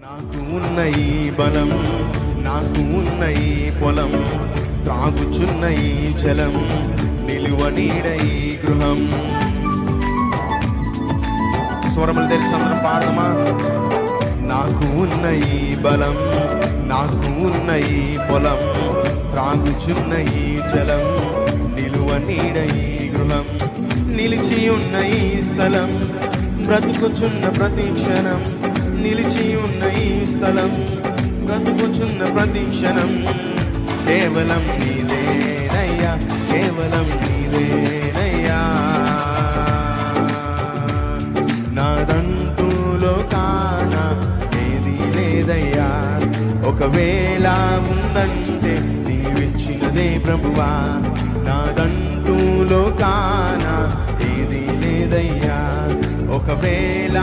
నాకు ఉన్న ఈ బలం, నాకు ఉన్న ఈ పొలం, త్రాగుచున్న ఈ జలం, నిలువ నీడ ఈ గృహం. స్వరములు తెలిసి అందరం పాడమా. నాకు ఉన్న ఈ బలం, నాకు ఉన్న ఈ పొలం, త్రాగుచున్న ఈ జలం, నిలువ నీడ ఈ గృహం. నిలిచి ఉన్న ఈ స్థలం, బ్రతుకుచున్న ప్రతి క్షణం, నిలిచి ఉన్న ఈ స్థలం, బ్రతుకుచున్న ప్రతి క్షణం, కేవలం నీవేనయ్యా, కేవలం నీవేనయ్యా. నాదంటూ లోకాన ఏది లేదయ్యా, ఒకవేళ ఉందంటే దీవించినదే ప్రభువా. నాదంటూ లోకాన ఏది లేదయ్యా, ఒకవేళ